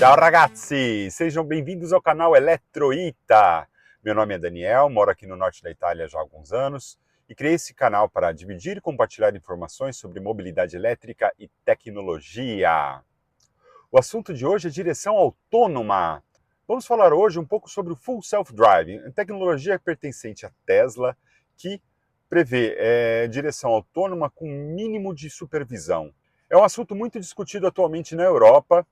Ciao ragazzi, sejam bem-vindos ao canal Eletroita. Meu nome é Daniel, moro aqui no norte da Itália já há alguns anos e criei esse canal para dividir e compartilhar informações sobre mobilidade elétrica e tecnologia. O assunto de hoje é direção autônoma. Vamos falar hoje um pouco sobre o Full Self-Driving, tecnologia pertencente à Tesla que prevê direção autônoma com mínimo de supervisão. É um assunto muito discutido atualmente na Europa,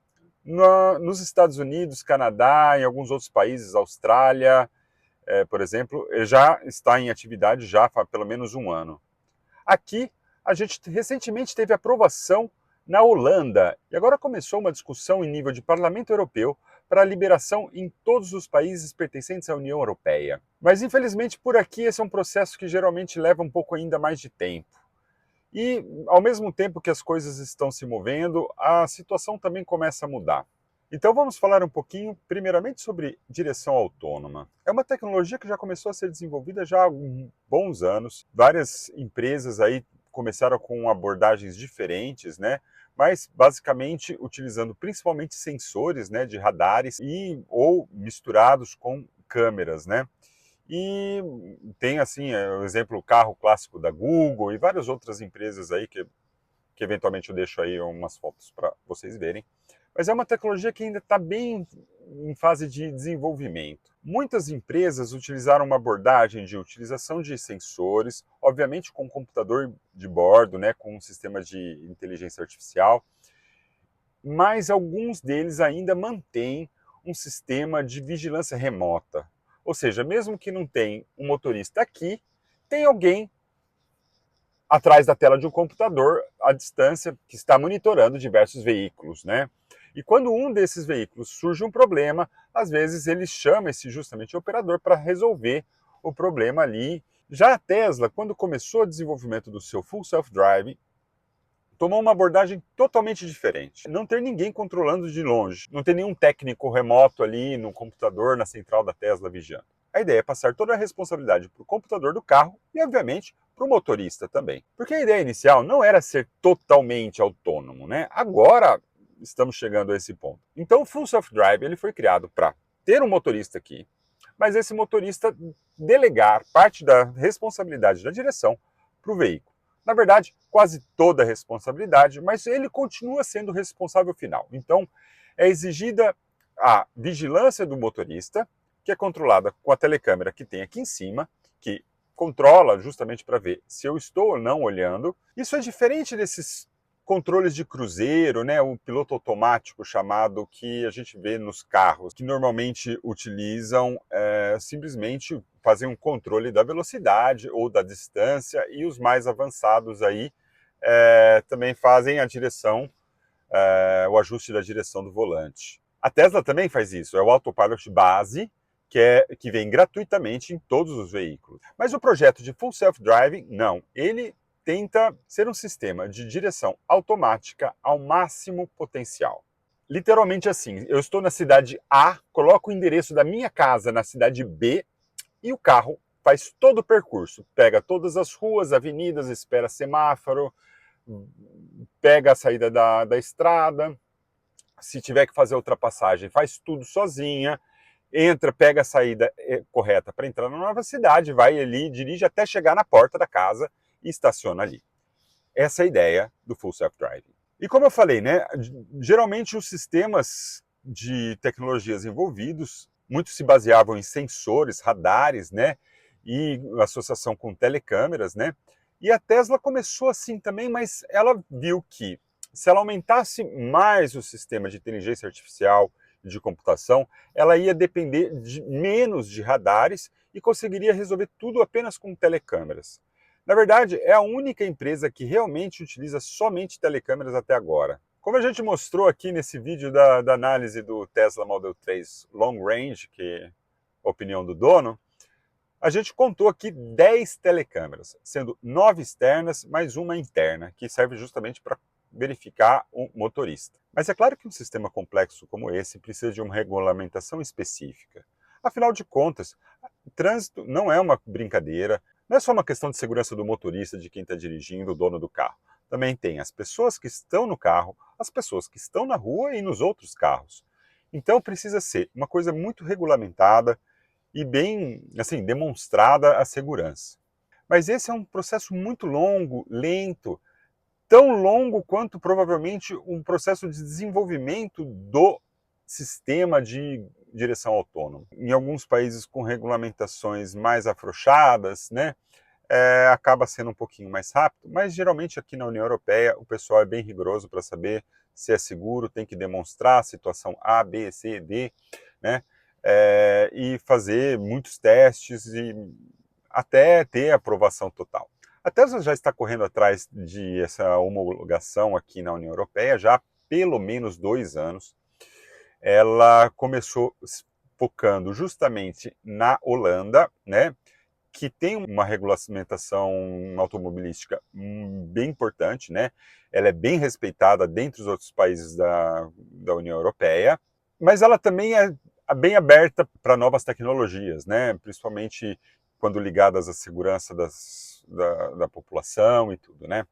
nos Estados Unidos, Canadá, em alguns outros países, Austrália, por exemplo, já está em atividade já há pelo menos um ano. Aqui, a gente recentemente teve aprovação na Holanda e agora começou uma discussão em nível de Parlamento Europeu para a liberação em todos os países pertencentes à União Europeia. Mas, infelizmente, por aqui esse é um processo que geralmente leva um pouco ainda mais de tempo. E, ao mesmo tempo que as coisas estão se movendo, a situação também começa a mudar. Então vamos falar um pouquinho, primeiramente, sobre direção autônoma. É uma tecnologia que já começou a ser desenvolvida já há bons anos. Várias empresas aí começaram com abordagens diferentes, né? Mas basicamente utilizando principalmente sensores, né, de radares ou misturados com câmeras, né? E tem, assim, o exemplo, o carro clássico da Google e várias outras empresas aí que eventualmente eu deixo aí umas fotos para vocês verem. Mas é uma tecnologia que ainda está bem em fase de desenvolvimento. Muitas empresas utilizaram uma abordagem de utilização de sensores, obviamente com computador de bordo, né, com um sistema de inteligência artificial, mas alguns deles ainda mantêm um sistema de vigilância remota. Ou seja, mesmo que não tenha um motorista aqui, tem alguém atrás da tela de um computador à distância que está monitorando diversos veículos, né? E quando um desses veículos surge um problema, às vezes ele chama esse justamente operador para resolver o problema ali. Já a Tesla, quando começou o desenvolvimento do seu Full Self-Driving, tomou uma abordagem totalmente diferente. Não ter ninguém controlando de longe, não ter nenhum técnico remoto ali no computador, na central da Tesla vigiando. A ideia é passar toda a responsabilidade para o computador do carro e, obviamente, para o motorista também. Porque a ideia inicial não era ser totalmente autônomo, né? Agora estamos chegando a esse ponto. Então o Full Self-Drive ele foi criado para ter um motorista aqui, mas esse motorista delegar parte da responsabilidade da direção para o veículo. Na verdade, quase toda a responsabilidade, mas ele continua sendo o responsável final. Então, é exigida a vigilância do motorista, que é controlada com a telecâmera que tem aqui em cima, que controla justamente para ver se eu estou ou não olhando. Isso é diferente desses controles de cruzeiro, né, o piloto automático chamado que a gente vê nos carros, que normalmente utilizam simplesmente fazer um controle da velocidade ou da distância, e os mais avançados aí também fazem a direção, o ajuste da direção do volante. A Tesla também faz isso, é o autopilot base, que vem gratuitamente em todos os veículos. Mas o projeto de Full Self-Driving, não. Ele tenta ser um sistema de direção automática ao máximo potencial. Literalmente assim, eu estou na cidade A, coloco o endereço da minha casa na cidade B e o carro faz todo o percurso. Pega todas as ruas, avenidas, espera semáforo, pega a saída da estrada, se tiver que fazer ultrapassagem, faz tudo sozinha, entra, pega a saída correta para entrar na nova cidade, vai ali, dirige até chegar na porta da casa e estaciona ali. Essa é a ideia do Full Self-Driving. E como eu falei, né, geralmente os sistemas de tecnologias envolvidos, muitos se baseavam em sensores, radares, né, e associação com telecâmeras, né, e a Tesla começou assim também, mas ela viu que se ela aumentasse mais o sistema de inteligência artificial e de computação, ela ia depender menos de radares e conseguiria resolver tudo apenas com telecâmeras. Na verdade, é a única empresa que realmente utiliza somente telecâmeras até agora. Como a gente mostrou aqui nesse vídeo da análise do Tesla Model 3 Long Range, que é a opinião do dono, a gente contou aqui 10 telecâmeras, sendo 9 externas mais uma interna, que serve justamente para verificar o motorista. Mas é claro que um sistema complexo como esse precisa de uma regulamentação específica. Afinal de contas, o trânsito não é uma brincadeira, não é só uma questão de segurança do motorista, de quem está dirigindo, o dono do carro. Também tem as pessoas que estão no carro, as pessoas que estão na rua e nos outros carros. Então precisa ser uma coisa muito regulamentada e bem, assim, demonstrada a segurança. Mas esse é um processo muito longo, lento, tão longo quanto provavelmente um processo de desenvolvimento do sistema de direção autônoma. Em alguns países com regulamentações mais afrouxadas, né, acaba sendo um pouquinho mais rápido, mas geralmente aqui na União Europeia o pessoal é bem rigoroso para saber se é seguro, tem que demonstrar a situação A, B, C, D, né, e fazer muitos testes e até ter aprovação total. A Tesla já está correndo atrás de essa homologação aqui na União Europeia já há pelo menos 2 anos. Ela começou focando justamente na Holanda, né, que tem uma regulamentação automobilística bem importante, né? Ela é bem respeitada dentre os outros países da União Europeia, mas ela também é bem aberta para novas tecnologias, né? Principalmente quando ligadas à segurança da população e tudo, né?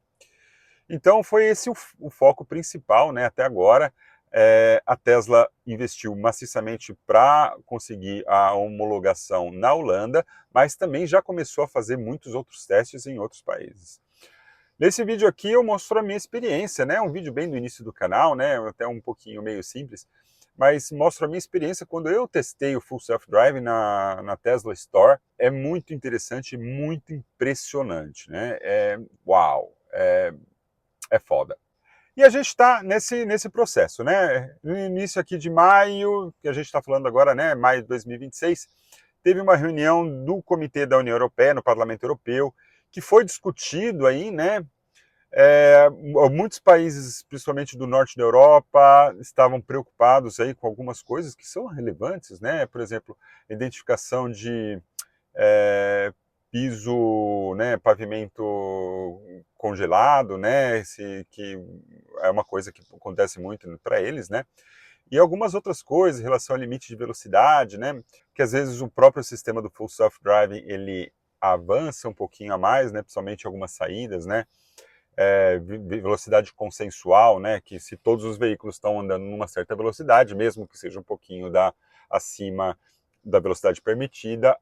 Então foi esse o foco principal, né, até agora. A Tesla investiu maciçamente para conseguir a homologação na Holanda, mas também já começou a fazer muitos outros testes em outros países. Nesse vídeo aqui eu mostro a minha experiência, né, um vídeo bem do início do canal, né, até um pouquinho meio simples, mas mostro a minha experiência quando eu testei o Full Self Drive na Tesla Store. É muito interessante, muito impressionante, né, uau, é foda. E a gente está nesse processo, né? No início aqui de maio, que a gente está falando agora, né? Maio de 2026, teve uma reunião do Comitê da União Europeia, no Parlamento Europeu, que foi discutido aí, né? Muitos países, principalmente do norte da Europa, estavam preocupados aí com algumas coisas que são relevantes, né? Por exemplo, identificação de piso, né, pavimento congelado, né, que é uma coisa que acontece muito para eles, né, e algumas outras coisas em relação ao limite de velocidade, né, que às vezes o próprio sistema do Full Self Driving ele avança um pouquinho a mais, né, principalmente em algumas saídas, né, velocidade consensual, né, que se todos os veículos estão andando numa certa velocidade, mesmo que seja um pouquinho acima da velocidade permitida,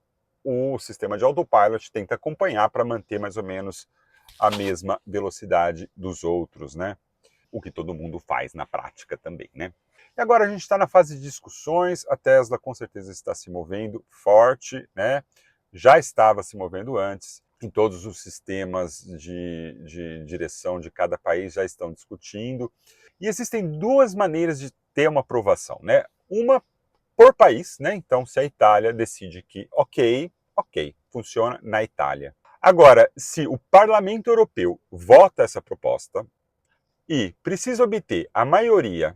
o sistema de autopilot tenta acompanhar para manter mais ou menos a mesma velocidade dos outros, né? O que todo mundo faz na prática também, né? E agora a gente está na fase de discussões, a Tesla com certeza está se movendo forte, né? Já estava se movendo antes, em todos os sistemas de direção de cada país já estão discutindo. E existem duas maneiras de ter uma aprovação, né? Uma por país, né? Então, se a Itália decide que ok, funciona na Itália. Agora, se o Parlamento Europeu vota essa proposta e precisa obter a maioria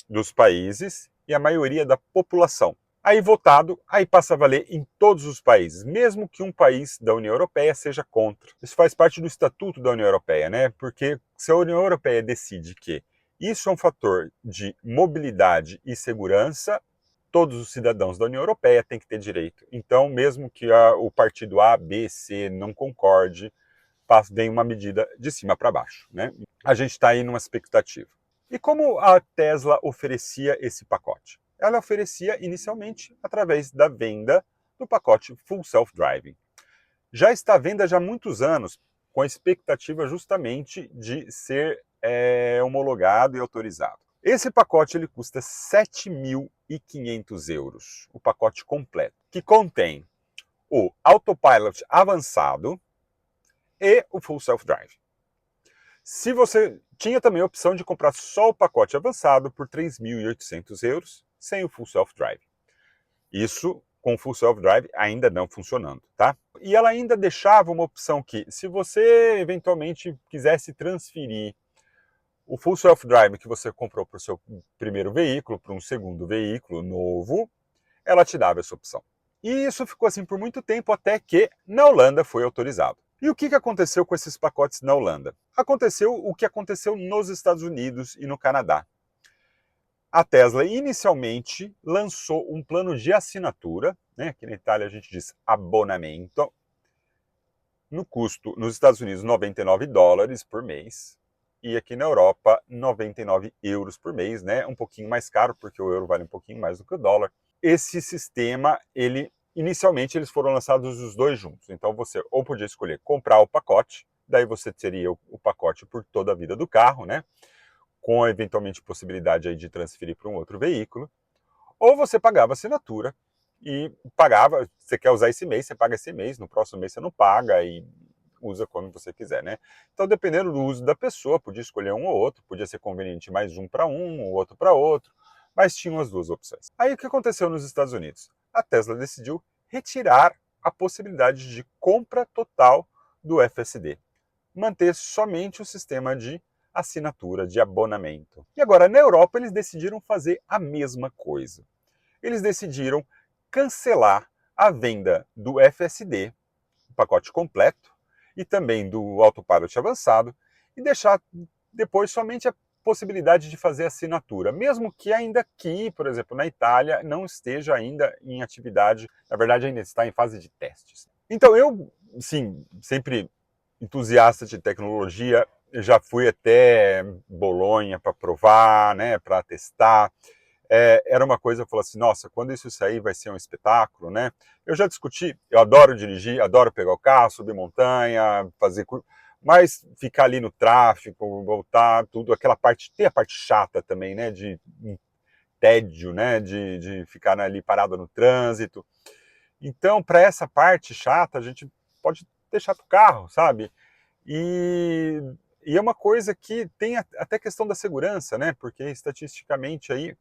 dos países e a maioria da população, aí votado, aí passa a valer em todos os países, mesmo que um país da União Europeia seja contra. Isso faz parte do Estatuto da União Europeia, né? Porque se a União Europeia decide que isso é um fator de mobilidade e segurança, todos os cidadãos da União Europeia têm que ter direito. Então, mesmo que o partido A, B, C não concorde, vem uma medida de cima para baixo, né? A gente está aí numa expectativa. E como a Tesla oferecia esse pacote? Ela oferecia inicialmente através da venda do pacote Full Self Driving. Já está à venda já há muitos anos, com a expectativa justamente de ser homologado e autorizado. Esse pacote ele custa 7.500 euros, o pacote completo, que contém o Autopilot avançado e o Full Self Drive. Se você tinha também a opção de comprar só o pacote avançado por 3.800 euros, sem o Full Self Drive. Isso com o Full Self Drive ainda não funcionando, tá? E ela ainda deixava uma opção que, se você eventualmente quisesse transferir o Full Self Drive que você comprou para o seu primeiro veículo, para um segundo veículo novo, ela te dava essa opção. E isso ficou assim por muito tempo, até que na Holanda foi autorizado. E o que aconteceu com esses pacotes na Holanda? Aconteceu o que aconteceu nos Estados Unidos e no Canadá. A Tesla inicialmente lançou um plano de assinatura, né? Aqui na Itália a gente diz abonamento, no custo, nos Estados Unidos, $99 por mês. e aqui na Europa 99 euros por mês, né? Um pouquinho mais caro, porque o euro vale um pouquinho mais do que o dólar. Esse sistema, inicialmente eles foram lançados os dois juntos, então você ou podia escolher comprar o pacote, daí você teria o pacote por toda a vida do carro, né? Com eventualmente possibilidade aí de transferir para um outro veículo, ou você pagava assinatura e pagava, você quer usar esse mês, você paga esse mês, no próximo mês você não paga e usa quando você quiser, né? Então, dependendo do uso da pessoa, podia escolher um ou outro, podia ser conveniente mais um para um, o outro para outro, mas tinham as duas opções. Aí o que aconteceu nos Estados Unidos? A Tesla decidiu retirar a possibilidade de compra total do FSD, manter somente o sistema de assinatura, de abonamento. E agora, na Europa, eles decidiram fazer a mesma coisa. Eles decidiram cancelar a venda do FSD, o pacote completo, e também do autopilot avançado, e deixar depois somente a possibilidade de fazer assinatura, mesmo que ainda aqui, por exemplo, na Itália, não esteja ainda em atividade, na verdade ainda está em fase de testes. Então eu, sim, sempre entusiasta de tecnologia, já fui até Bolonha para provar, né, para testar. Era uma coisa, eu falei assim, nossa, quando isso sair vai ser um espetáculo, né? Eu já discuti, eu adoro dirigir, adoro pegar o carro, subir montanha, fazer curva, mas ficar ali no tráfego, voltar, tudo, aquela parte, tem a parte chata também, né, de tédio, né, de ficar ali parado no trânsito. Então, para essa parte chata, a gente pode deixar para o carro, sabe? E, e é uma coisa que tem até questão da segurança, né? Porque estatisticamente aí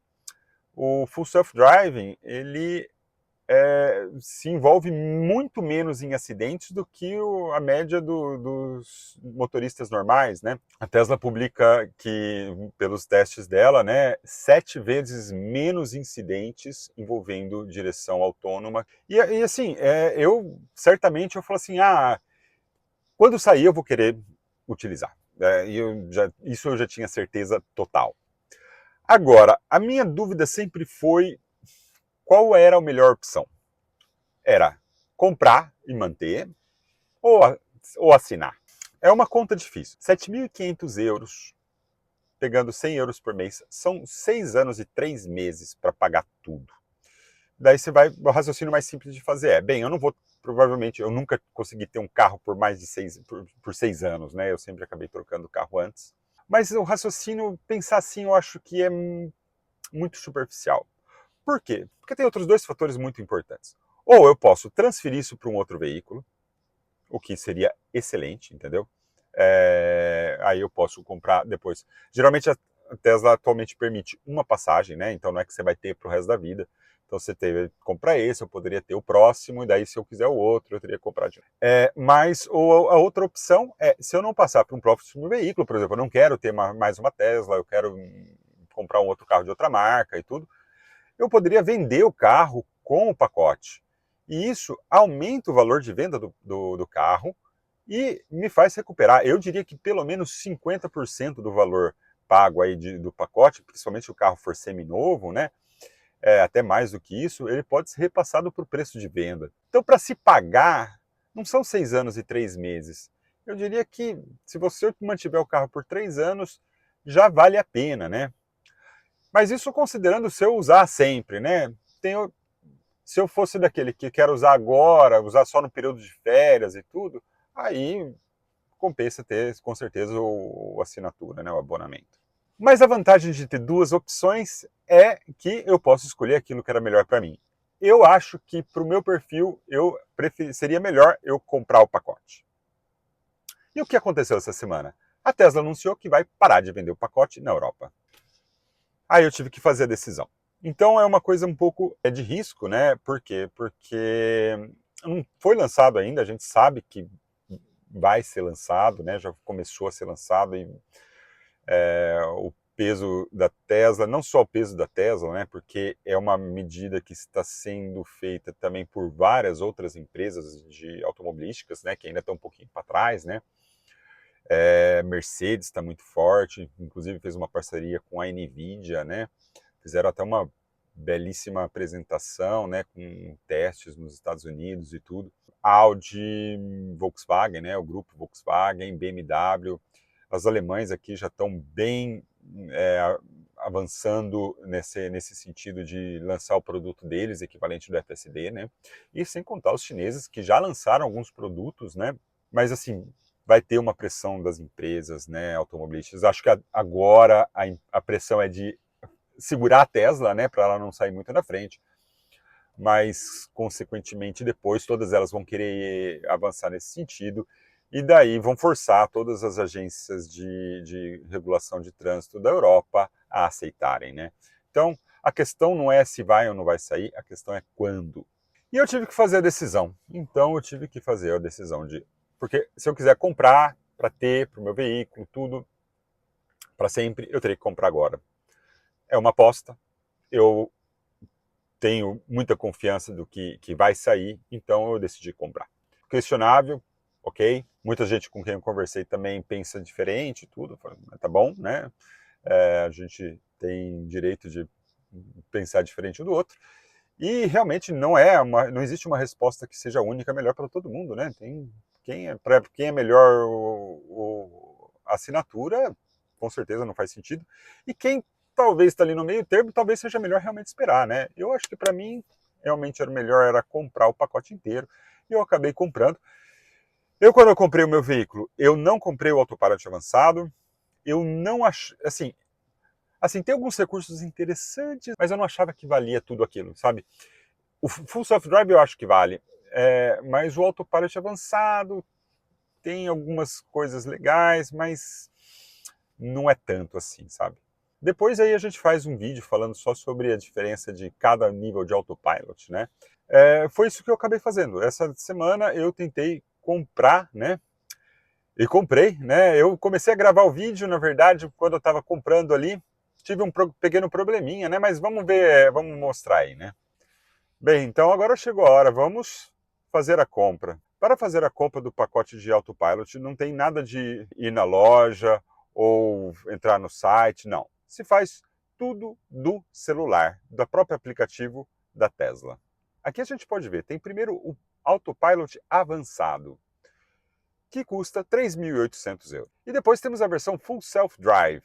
o Full Self-Driving, ele se envolve muito menos em acidentes do que a média dos motoristas normais, né? A Tesla publica que, pelos testes dela, né, 7 vezes menos incidentes envolvendo direção autônoma. E assim, certamente eu falo assim, quando sair eu vou querer utilizar. Isso eu já tinha certeza total. Agora, a minha dúvida sempre foi qual era a melhor opção. Era comprar e manter ou, ou assinar. É uma conta difícil. 7.500 euros, pegando 100 euros por mês, são 6 anos e 3 meses para pagar tudo. Daí você vai, o raciocínio mais simples de fazer bem, eu não vou, provavelmente, eu nunca consegui ter um carro por mais de 6 anos, né? Eu sempre acabei trocando o carro antes. Mas o raciocínio, pensar assim, eu acho que é muito superficial. Por quê? Porque tem outros dois fatores muito importantes. Ou eu posso transferir isso para um outro veículo, o que seria excelente, entendeu? Aí eu posso comprar depois. Geralmente a Tesla atualmente permite uma passagem, né? Então não é que você vai ter para o resto da vida. Então você compra esse, eu poderia ter o próximo, e daí se eu quiser o outro, eu teria que comprar de novo. Mas a outra opção é, se eu não passar para um próximo veículo, por exemplo, eu não quero ter mais uma Tesla, eu quero comprar um outro carro de outra marca e tudo, eu poderia vender o carro com o pacote. E isso aumenta o valor de venda do carro e me faz recuperar. Eu diria que pelo menos 50% do valor pago aí do pacote, principalmente se o carro for seminovo, né? Até mais do que isso, ele pode ser repassado para o preço de venda. Então, para se pagar, não são 6 anos e 3 meses. Eu diria que se você mantiver o carro por 3 anos, já vale a pena, né? Mas isso considerando se eu usar sempre, né? Se eu fosse daquele que quero usar agora, usar só no período de férias e tudo, aí compensa ter, com certeza, o assinatura, né? O abonamento. Mas a vantagem de ter duas opções é que eu posso escolher aquilo que era melhor para mim. Eu acho que para o meu perfil, seria melhor eu comprar o pacote. E o que aconteceu essa semana? A Tesla anunciou que vai parar de vender o pacote na Europa. Aí eu tive que fazer a decisão. Então é uma coisa um pouco de risco, né? Por quê? Porque não foi lançado ainda, a gente sabe que vai ser lançado, né? Já começou a ser lançado e o peso da Tesla, não só o peso da Tesla, né? Porque é uma medida que está sendo feita também por várias outras empresas de automobilísticas, né? Que ainda estão um pouquinho para trás, né? Mercedes está muito forte, inclusive fez uma parceria com a Nvidia, né? Fizeram até uma belíssima apresentação, né, com testes nos Estados Unidos e tudo. Audi, Volkswagen, né, o grupo Volkswagen, BMW, Os alemães aqui já estão bem avançando nesse sentido de lançar o produto deles, equivalente do FSD, né? E sem contar os chineses que já lançaram alguns produtos, né? Mas assim, vai ter uma pressão das empresas, né, automobilísticas. Acho que agora a pressão é de segurar a Tesla, né, para ela não sair muito na frente. Mas, consequentemente, depois todas elas vão querer avançar nesse sentido e daí vão forçar todas as agências de regulação de trânsito da Europa a aceitarem, né? Então, a questão não é se vai ou não vai sair, a questão é quando. E eu tive que fazer a decisão. Então, eu tive que fazer a decisão de... Porque se eu quiser comprar para ter, para o meu veículo, tudo, para sempre, eu teria que comprar agora. É uma aposta. Eu tenho muita confiança do que vai sair, então eu decidi comprar. Questionável, ok. Muita gente com quem eu conversei também pensa diferente, tudo. Tá bom, né? A gente tem direito de pensar diferente um do outro. E realmente não existe uma resposta que seja única, melhor para todo mundo, né? Para quem é melhor a assinatura, com certeza não faz sentido. E quem talvez está ali no meio termo, talvez seja melhor realmente esperar, né? Eu acho que para mim, realmente era melhor era comprar o pacote inteiro. E eu acabei comprando. Quando eu comprei o meu veículo, eu não comprei o autopilot avançado. Eu não acho, assim, tem alguns recursos interessantes, mas eu não achava que valia tudo aquilo, sabe? O Full Self-Drive eu acho que vale, mas o Autopilot avançado tem algumas coisas legais, mas não é tanto assim, sabe? Depois aí a gente faz um vídeo falando só sobre a diferença de cada nível de Autopilot, né? Foi isso que eu acabei fazendo. Essa semana eu tentei comprar, né? E comprei, né? Eu comecei a gravar o vídeo, na verdade, quando eu estava comprando ali, tive um pequeno probleminha, né? Mas vamos ver, vamos mostrar aí, né? Bem, então agora chegou a hora, vamos fazer a compra. Para fazer a compra do pacote de Autopilot, não tem nada de ir na loja ou entrar no site, não. Se faz tudo do celular, do próprio aplicativo da Tesla. Aqui a gente pode ver, tem primeiro o Autopilot avançado, que custa 3.800 euros. E depois temos a versão Full Self-Drive,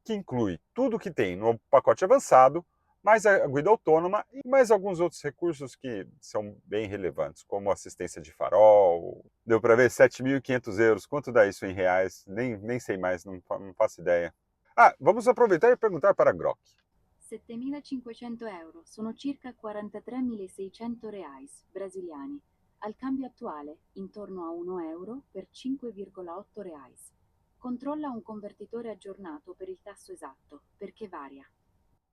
que inclui tudo que tem no pacote avançado, mais a guida autônoma e mais alguns outros recursos que são bem relevantes, como assistência de farol. Deu para ver 7.500 euros. Quanto dá isso em reais? Nem sei mais, não faço ideia. Vamos aproveitar e perguntar para a Grok. 7.500 euro sono circa 43.600 reais brasiliani. Al cambio attuale, intorno a 1 euro per 5,8 reais. Controlla un convertitore aggiornato per il tasso esatto, perché varia.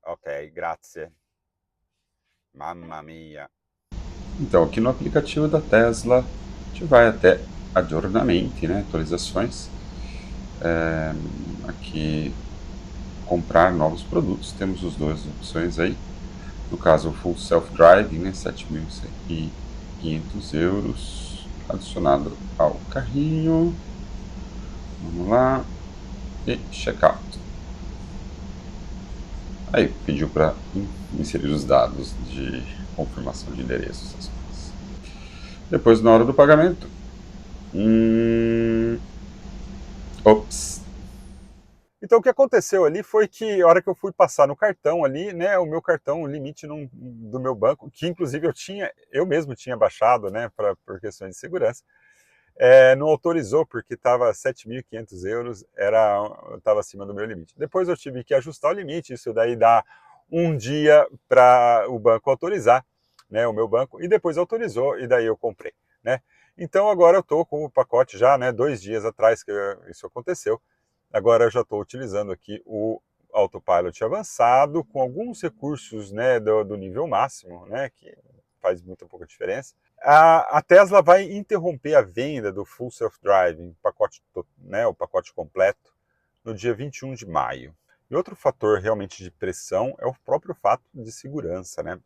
Ok, grazie. Mamma mia. Então, aqui no aplicativo da Tesla, a gente vai até aggiornamenti, né, atualizações. Aqui, comprar novos produtos, temos as duas opções aí. No caso, o Full Self-Driving, né, 7.500 euros, adicionado ao carrinho. Vamos lá. E checkout. Aí pediu para inserir os dados de confirmação de endereço, essas coisas. Depois, na hora do pagamento, ops. Então o que aconteceu ali foi que a hora que eu fui passar no cartão ali, né, o meu cartão, o limite do meu banco, que inclusive eu mesmo tinha baixado, né, por questões de segurança, não autorizou porque estava 7.500 euros, estava acima do meu limite. Depois eu tive que ajustar o limite, isso daí dá um dia para o banco autorizar, né, o meu banco, e depois autorizou e daí eu comprei, né. Então agora eu estou com o pacote já, né, 2 dias atrás que isso aconteceu. Agora eu já estou utilizando aqui o Autopilot avançado, com alguns recursos, né, do nível máximo, né, que faz muita pouca diferença. A Tesla vai interromper a venda do Full Self-Driving, né, o pacote completo, no dia 21 de maio. E outro fator realmente de pressão é o próprio fato de segurança, né?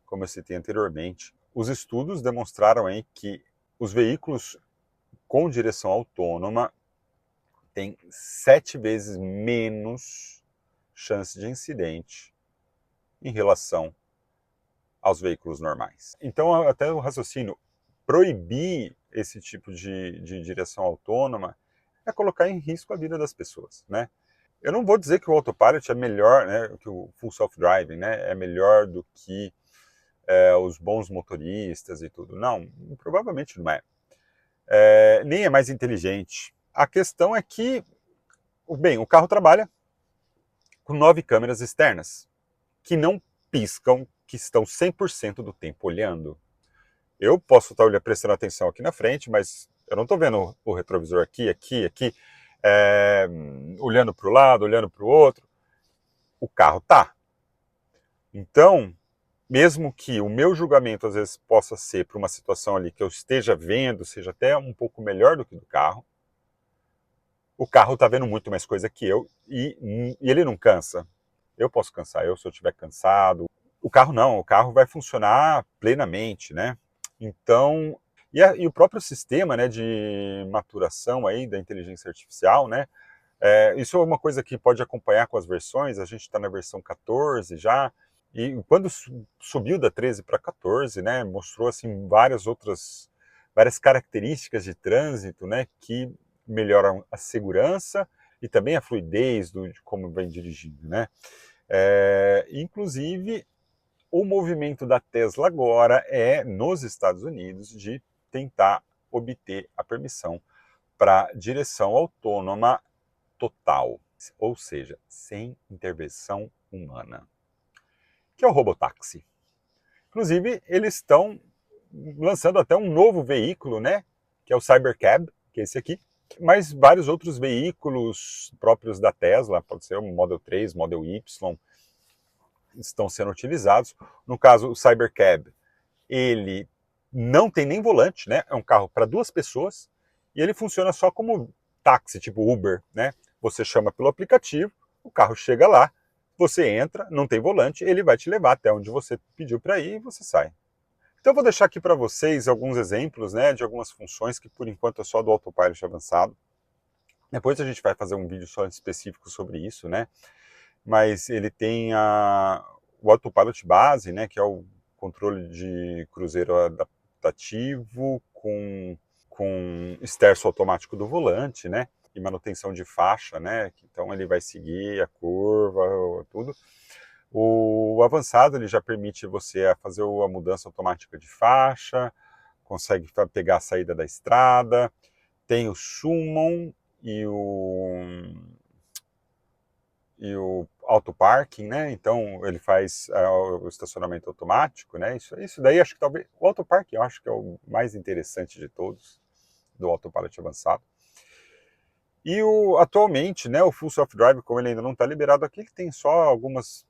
Como eu citei anteriormente, os estudos demonstraram aí que os veículos com direção autônoma tem 7 vezes menos chance de incidente em relação aos veículos normais. Então, até o raciocínio, proibir esse tipo de direção autônoma é colocar em risco a vida das pessoas, né? Eu não vou dizer que o autopilot é melhor, né, que o full self-driving, né, é melhor do que os bons motoristas e tudo. Não, provavelmente não é. Nem é mais inteligente. A questão é que, bem, o carro trabalha com 9 câmeras externas, que não piscam, que estão 100% do tempo olhando. Eu posso estar prestando atenção aqui na frente, mas eu não estou vendo o retrovisor aqui, olhando para o lado, olhando para o outro. O carro tá. Então, mesmo que o meu julgamento às vezes possa ser para uma situação ali que eu esteja vendo, seja até um pouco melhor do que do carro, o carro está vendo muito mais coisa que eu e ele não cansa. Eu posso cansar, se eu estiver cansado. O carro não, o carro vai funcionar plenamente, né? Então, e o próprio sistema, né, de maturação aí da inteligência artificial, né? Isso é uma coisa que pode acompanhar com as versões. A gente está na versão 14 já, e quando subiu da 13 para 14, né, mostrou assim várias características de trânsito, né, que melhoram a segurança e também a fluidez de como vem dirigindo, né? Inclusive, o movimento da Tesla agora nos Estados Unidos, de tentar obter a permissão para direção autônoma total, ou seja, sem intervenção humana, que é o robotáxi. Inclusive, eles estão lançando até um novo veículo, né, que é o Cybercab, que é esse aqui, mas vários outros veículos próprios da Tesla, pode ser o Model 3, Model Y, estão sendo utilizados. No caso, o Cybercab, ele não tem nem volante, né? É um carro para 2 pessoas e ele funciona só como táxi, tipo Uber, né? Você chama pelo aplicativo, o carro chega lá, você entra, não tem volante, ele vai te levar até onde você pediu para ir e você sai. Então eu vou deixar aqui para vocês alguns exemplos, né, de algumas funções que por enquanto é só do autopilot avançado. Depois a gente vai fazer um vídeo só específico sobre isso, né? Mas ele tem o autopilot base, né, que é o controle de cruzeiro adaptativo com esterço automático do volante, né, e manutenção de faixa, né, então ele vai seguir a curva, tudo. O avançado ele já permite você fazer a mudança automática de faixa, consegue pegar a saída da estrada, tem o Summon e o auto parking, né? Então ele faz o estacionamento automático, né? Isso daí acho que talvez o auto parking eu acho que é o mais interessante de todos do autopilot avançado. E atualmente, né, o full self drive, como ele ainda não está liberado aqui, ele tem só algumas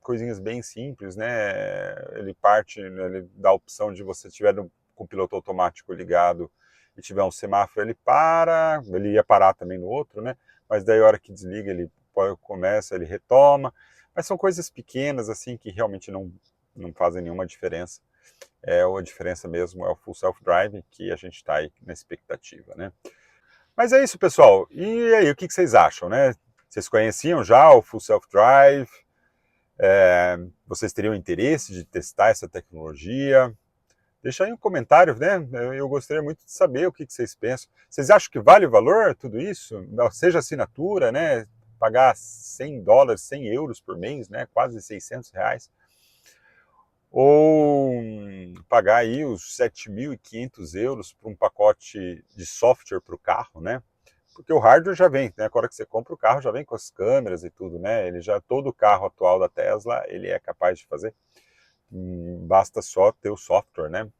coisinhas bem simples, né? Ele parte, né, ele dá a opção de você tiver com o piloto automático ligado e tiver um semáforo, ele ia parar também no outro, né? Mas daí a hora que desliga ele começa, ele retoma, mas são coisas pequenas assim que realmente não fazem nenhuma diferença. A diferença mesmo é o full self-driving, que a gente está aí na expectativa, né? Mas é isso, pessoal. E aí, o que vocês acham, né? Vocês conheciam já o full self-drive? Vocês teriam interesse de testar essa tecnologia? Deixa aí um comentário, né? Eu gostaria muito de saber o que vocês pensam. Vocês acham que vale o valor tudo isso? Seja assinatura, né? Pagar $100, 100 euros por mês, né? Quase R$600. Ou pagar aí os 7.500 euros por um pacote de software para o carro, né? Porque o hardware já vem, né? Agora que você compra o carro já vem com as câmeras e tudo, né? Todo o carro atual da Tesla, ele é capaz de fazer. Basta só ter o software, né?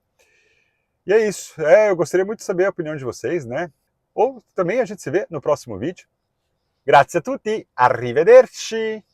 E é isso. Eu gostaria muito de saber a opinião de vocês, né? Ou também a gente se vê no próximo vídeo. Grazie a tutti, arrivederci!